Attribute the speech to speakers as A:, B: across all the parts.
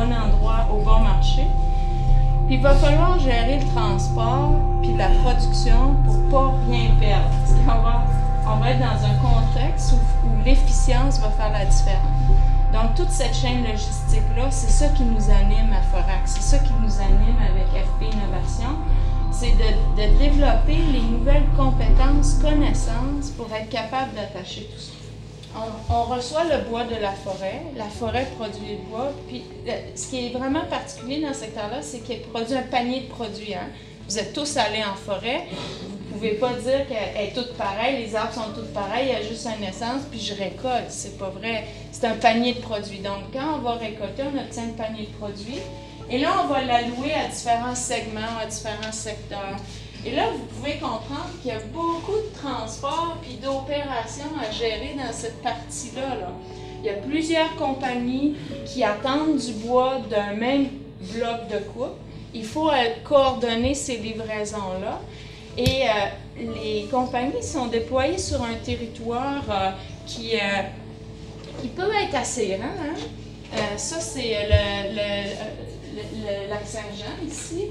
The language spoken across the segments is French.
A: bon endroit, au bon marché. Puis il va falloir gérer le transport puis la production pour pas rien perdre. Parce qu'on va être dans un contexte où l'efficience va faire la différence. Donc toute cette chaîne logistique-là, c'est ça qui nous anime à Forac, c'est ça qui nous anime avec FP Innovation, c'est de développer les nouvelles compétences, connaissances pour être capable d'attacher tout ça. On reçoit le bois de la forêt produit le bois, puis ce qui est vraiment particulier dans ce secteur-là, c'est qu'elle produit un panier de produits. Hein. Vous êtes tous allés en forêt, vous ne pouvez pas dire qu'elle est toute pareille, les arbres sont tous pareils, il y a juste une essence, puis je récolte, c'est pas vrai. C'est un panier de produits. Donc quand on va récolter, on obtient un panier de produits, et là on va l'allouer à différents segments, à différents secteurs. Et là, vous pouvez comprendre qu'il y a beaucoup de transports et d'opérations à gérer dans cette partie-là. Là. Il y a plusieurs compagnies qui attendent du bois d'un même bloc de coupe. Il faut coordonner ces livraisons-là. Et les compagnies sont déployées sur un territoire qui peut être assez grand. Hein? Ça, c'est le lac Saint-Jean ici.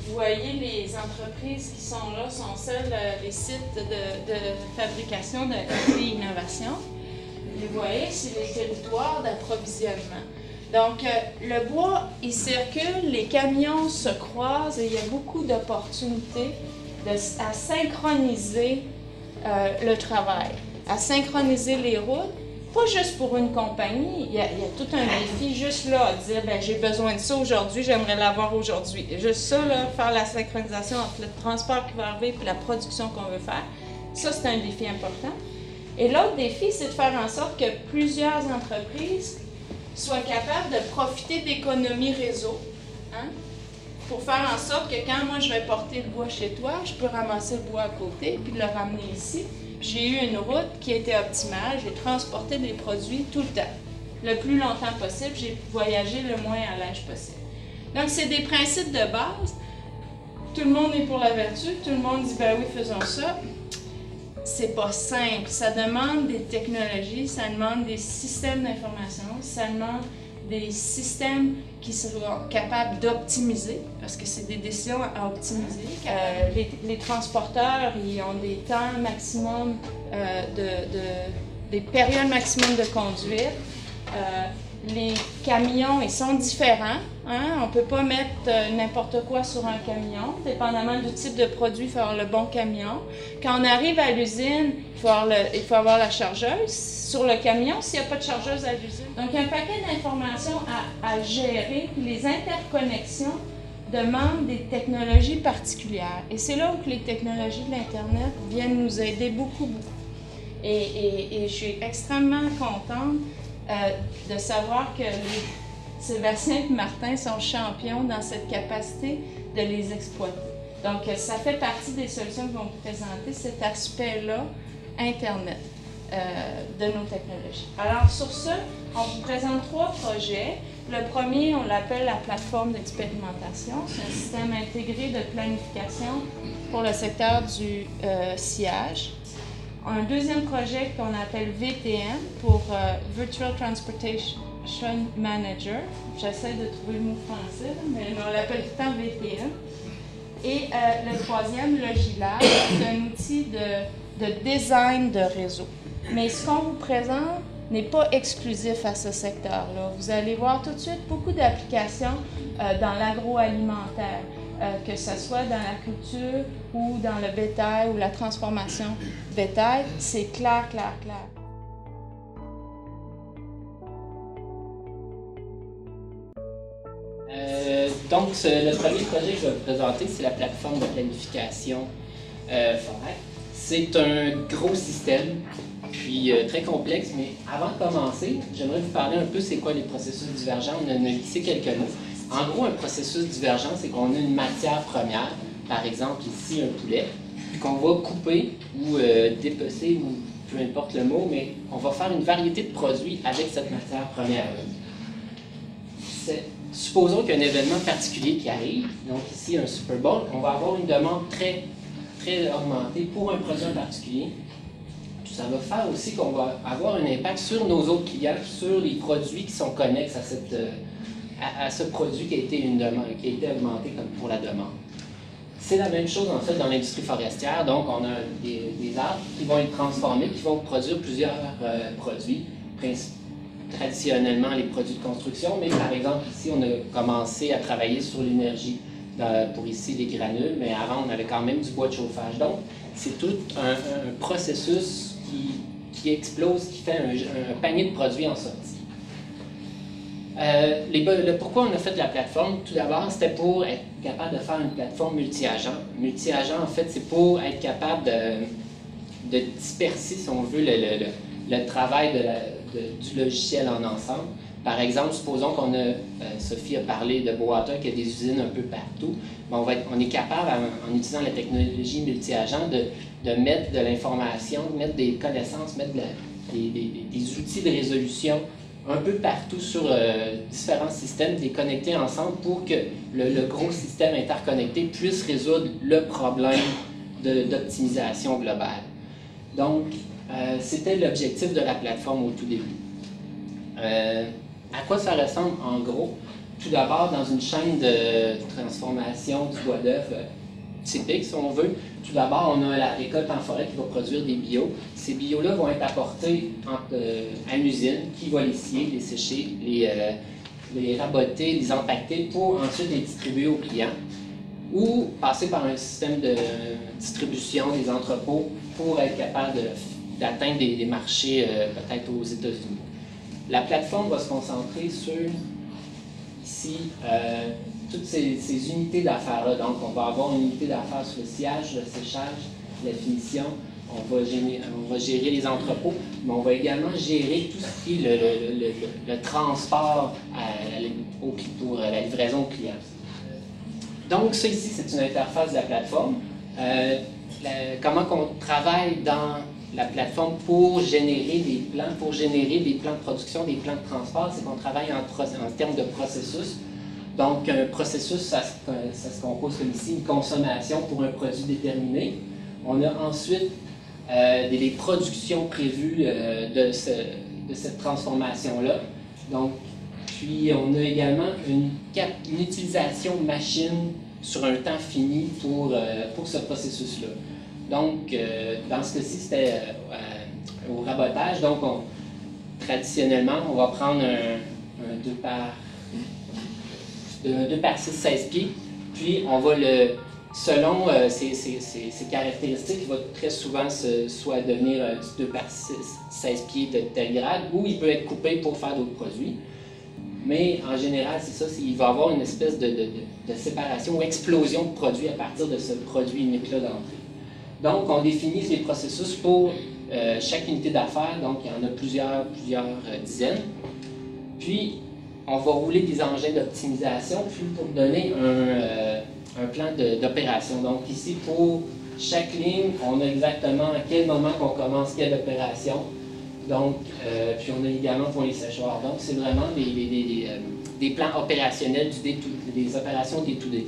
A: Vous voyez, les entreprises qui sont là sont celles, les sites de fabrication de innovation. Vous voyez, c'est les territoires d'approvisionnement. Donc, le bois, il circule, les camions se croisent et il y a beaucoup d'opportunités à synchroniser le travail, à synchroniser les routes. Pas juste pour une compagnie, il y a tout un défi juste là, à dire ben, j'ai besoin de ça aujourd'hui, j'aimerais l'avoir aujourd'hui. Juste ça, là, faire la synchronisation entre le transport qui va arriver et la production qu'on veut faire, ça c'est un défi important. Et l'autre défi, c'est de faire en sorte que plusieurs entreprises soient capables de profiter d'économies réseau, hein, pour faire en sorte que quand moi je vais porter le bois chez toi, je peux ramasser le bois à côté puis le ramener ici. J'ai eu une route qui était optimale, j'ai transporté des produits tout le temps, le plus longtemps possible, j'ai voyagé le moins à l'âge possible. Donc, c'est des principes de base. Tout le monde est pour la vertu, tout le monde dit « ben oui, faisons ça ». C'est pas simple, ça demande des technologies, ça demande des systèmes d'information, ça demande des systèmes qui seront capables d'optimiser, parce que c'est des décisions à optimiser. Les transporteurs, ils ont des temps maximum, des périodes maximum de conduite. Les camions, ils sont différents. Hein? On ne peut pas mettre n'importe quoi sur un camion. Dépendamment du type de produit, il faut avoir le bon camion. Quand on arrive à l'usine, il faut avoir la chargeuse sur le camion s'il n'y a pas de chargeuse à l'usine. Donc, il y a un paquet d'informations à gérer. Les interconnexions demandent des technologies particulières. Et c'est là où les technologies de l'Internet viennent nous aider beaucoup, beaucoup. Et je suis extrêmement contente de savoir que Sébastien et Martin sont champions dans cette capacité de les exploiter. Donc, ça fait partie des solutions qu'ils vont vous présenter, cet aspect-là, Internet, de nos technologies. Alors, sur ce, on vous présente 3 projets. Le premier, on l'appelle la plateforme d'expérimentation. C'est un système intégré de planification pour le secteur du sillage. Un deuxième projet qu'on appelle VTM pour Virtual Transportation Manager. J'essaie de trouver le mot français, mais on l'appelle tout le temps VTM. Et le troisième, Logilab, c'est un outil de design de réseau. Mais ce qu'on vous présente n'est pas exclusif à ce secteur-là. Vous allez voir tout de suite beaucoup d'applications dans l'agroalimentaire. Que ce soit dans la culture ou dans le bétail ou la transformation bétail, c'est clair, clair, clair.
B: Donc, le premier projet que je vais vous présenter, c'est la plateforme de planification Forac. C'est un gros système, puis très complexe, mais avant de commencer, j'aimerais vous parler un peu c'est quoi les processus divergents. On a glissé quelques mots. En gros, un processus divergent, c'est qu'on a une matière première, par exemple ici un poulet, puis qu'on va couper ou dépecer, ou peu importe le mot, mais on va faire une variété de produits avec cette matière première. Supposons qu'il y a un événement particulier qui arrive, donc ici un Super Bowl, on va avoir une demande très, très augmentée pour un produit en particulier. Puis ça va faire aussi qu'on va avoir un impact sur nos autres clients, sur les produits qui sont connexes à à ce produit qui a été augmenté comme pour la demande. C'est la même chose en fait dans l'industrie forestière, donc on a des arbres qui vont être transformés, qui vont produire plusieurs produits, traditionnellement les produits de construction, mais par exemple ici on a commencé à travailler sur l'énergie pour ici les granules, mais avant on avait quand même du bois de chauffage. Donc c'est tout un processus qui explose, qui fait un panier de produits en sortie. Pourquoi on a fait de la plateforme? Tout d'abord, c'était pour être capable de faire une plateforme multi-agent. Multi-agent, en fait, c'est pour être capable de disperser, si on veut, le travail du logiciel en ensemble. Par exemple, supposons qu'on a, Sophie a parlé de Bowater, qui a des usines un peu partout. On est capable, en utilisant la technologie multi-agent, de mettre de l'information, mettre des connaissances, mettre des outils de résolution un peu partout sur différents systèmes, les connecter ensemble pour que le gros système interconnecté puisse résoudre le problème d'optimisation globale. Donc, c'était l'objectif de la plateforme au tout début. À quoi ça ressemble en gros? Tout d'abord, dans une chaîne de transformation du bois d'œuvre typique, si on veut, tout d'abord, on a la récolte en forêt qui va produire des bio. Ces bio-là vont être apportés à une usine qui va les scier, les sécher, les raboter, les empaqueter pour ensuite les distribuer aux clients ou passer par un système de distribution des entrepôts pour être capable d'atteindre des marchés peut-être aux États-Unis. La plateforme va se concentrer sur, ici, toutes ces unités d'affaires-là. Donc, on va avoir une unité d'affaires sur le sciage, le séchage, la finition. On va gérer les entrepôts, mais on va également gérer tout ce qui est le transport pour la livraison au client. Donc, ça ici, c'est une interface de la plateforme. Comment on travaille dans la plateforme pour générer des plans, de production, des plans de transport, c'est qu'on travaille en termes de processus. Donc, un processus, ça se compose comme ici, une consommation pour un produit déterminé. On a ensuite des productions prévues de cette transformation-là. Donc, puis, on a également une utilisation machine sur un temps fini pour ce processus-là. Donc, dans ce cas-ci, c'était au rabotage. Donc, traditionnellement, on va prendre un 2 par 6, 16 pieds, puis on va selon ses caractéristiques, il va très souvent soit devenir du 2 par 6, 16 pieds de tel grade, ou il peut être coupé pour faire d'autres produits. Mais en général, c'est ça, il va y avoir une espèce de séparation ou explosion de produits à partir de ce produit unique-là d'entrée. Donc, on définit les processus pour chaque unité d'affaires, donc il y en a plusieurs dizaines. Puis, on va rouler des engins d'optimisation, puis pour donner un plan d'opération. Donc ici, pour chaque ligne, on a exactement à quel moment qu'on commence quelle opération. Donc, puis on a également pour les séchoirs. Donc, c'est vraiment des plans opérationnels des opérations day-to-day.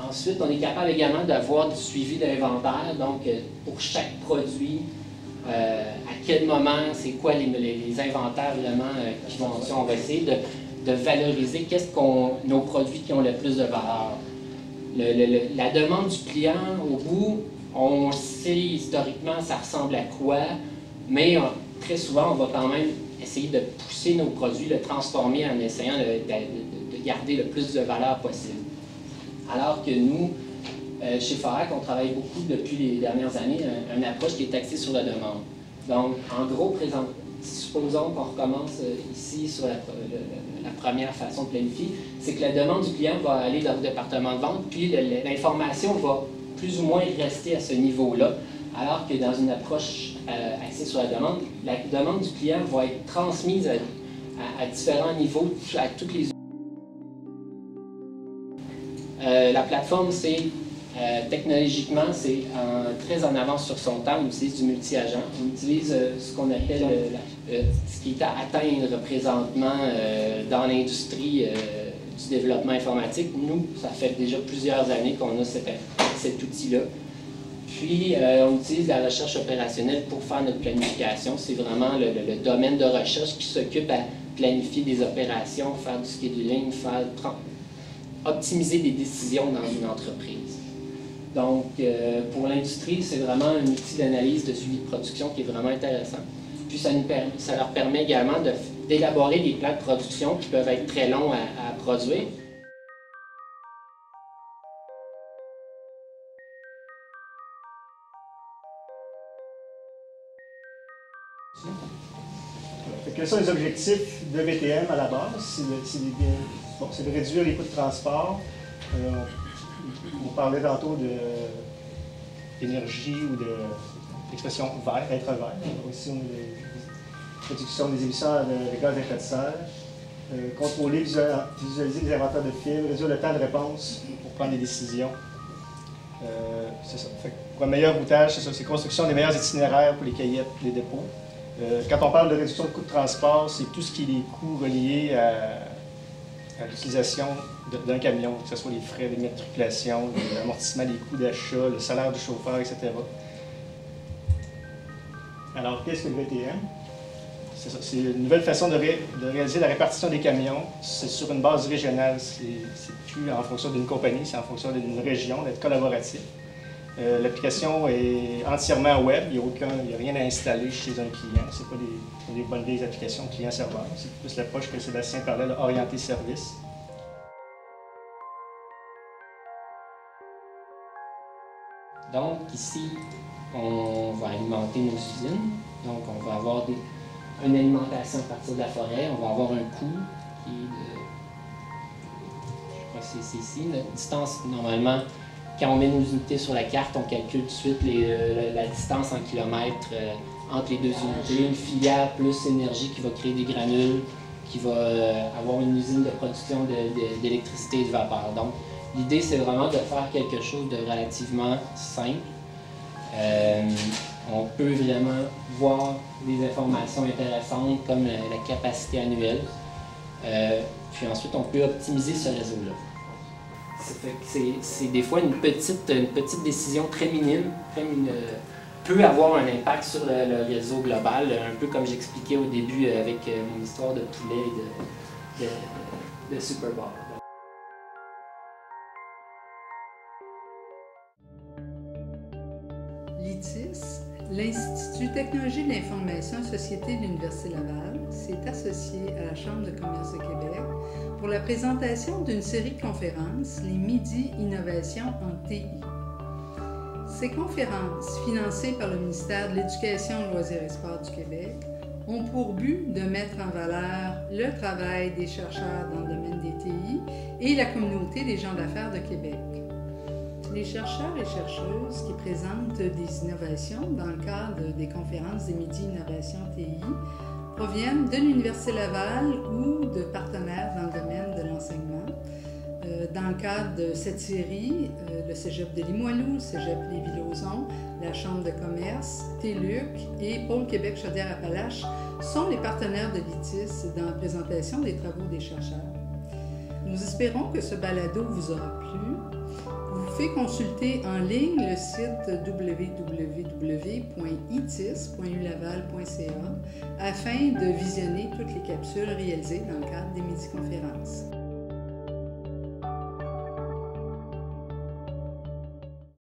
B: Ensuite, on est capable également d'avoir du suivi d'inventaire. Donc, pour chaque produit, à quel moment, c'est quoi les inventaires vraiment qui vont... On va essayer de valoriser nos produits qui ont le plus de valeur. La demande du client, au bout, on sait historiquement ça ressemble à quoi, mais très souvent, on va quand même essayer de pousser nos produits, de transformer en essayant de garder le plus de valeur possible. Alors que nous, chez Forac, on travaille beaucoup depuis les dernières années, une approche qui est axée sur la demande. Donc, en gros, supposons qu'on recommence ici sur la première façon de planifier, c'est que la demande du client va aller dans le département de vente, puis l'information va plus ou moins rester à ce niveau-là, alors que dans une approche axée sur la demande du client va être transmise à différents niveaux, à toutes les... La plateforme, c'est technologiquement, c'est très en avance sur son temps. On utilise du multi-agent. On utilise ce qu'on appelle ce qui est à atteindre présentement dans l'industrie du développement informatique. Nous, ça fait déjà plusieurs années qu'on a cet outil-là. Puis, on utilise la recherche opérationnelle pour faire notre planification. C'est vraiment le domaine de recherche qui s'occupe à planifier des opérations, faire du scheduling, optimiser des décisions dans une entreprise. Donc, pour l'industrie, c'est vraiment un outil d'analyse de suivi de production qui est vraiment intéressant. Puis, ça leur permet également d'élaborer des plans de production qui peuvent être très longs à produire.
C: Quels sont les objectifs de VTM à la base? C'est de réduire les coûts de transport. On parlait tantôt d'énergie ou d'expression vert, être vert. Aussi, on a la réduction des émissions de gaz à effet de serre. Contrôler, visualiser les inventaires de fibres, réduire le temps de réponse pour prendre des décisions. C'est ça. Pour un meilleur routage, c'est ça. C'est construction des meilleurs itinéraires pour les caillettes, les dépôts. Quand on parle de réduction de coûts de transport, c'est tout ce qui est les coûts reliés à l'utilisation d'un camion, que ce soit les frais d'immatriculation, l'amortissement des coûts d'achat, le salaire du chauffeur, etc. Alors, qu'est-ce que le VTM? C'est ça, c'est une nouvelle façon de réaliser la répartition des camions. C'est sur une base régionale. C'est plus en fonction d'une compagnie, c'est en fonction d'une région, d'être collaboratif. L'application est entièrement web, il n'y a rien à installer chez un client. Ce n'est pas des bonnes vieilles applications client-serveur. C'est plus l'approche que Sébastien parlait, orienté service.
B: Donc ici, on va alimenter nos usines. Donc on va avoir une alimentation à partir de la forêt. On va avoir un coût qui est de... Je crois que c'est ici. Notre distance, normalement, quand on met nos unités sur la carte, on calcule tout de suite la distance en kilomètres entre les deux unités. Une filière plus énergie qui va créer des granules, qui va avoir une usine de production d'électricité et de vapeur. Donc, l'idée, c'est vraiment de faire quelque chose de relativement simple. On peut vraiment voir des informations intéressantes comme la capacité annuelle. Puis ensuite, on peut optimiser ce réseau-là. C'est des fois une petite décision très minime, peut avoir un impact sur le réseau global, un peu comme j'expliquais au début avec mon histoire de poulet et de Super Bowl.
D: L'ITIS, l'Institut Technologie de l'Information Société de l'Université Laval, s'est associé à la Chambre de commerce de Québec pour la présentation d'une série de conférences, les Midi Innovation en TI. Ces conférences, financées par le ministère de l'Éducation, Loisirs et Sports du Québec, ont pour but de mettre en valeur le travail des chercheurs dans le domaine des TI et la communauté des gens d'affaires de Québec. Les chercheurs et chercheuses qui présentent des innovations dans le cadre des conférences des Midi Innovation TI proviennent de l'Université Laval ou de partenaires dans le domaine de l'enseignement. Dans le cadre de cette série, le Cégep de Limoilou, le Cégep Lévis-Lauzon, la Chambre de commerce, TÉLUQ et Pôle Québec Chaudière-Appalaches sont les partenaires de l'ITIS dans la présentation des travaux des chercheurs. Nous espérons que ce balado vous aura plu. Vous pouvez consulter en ligne le site www.itis.ulaval.ca afin de visionner toutes les capsules réalisées dans le cadre des Midi-conférences.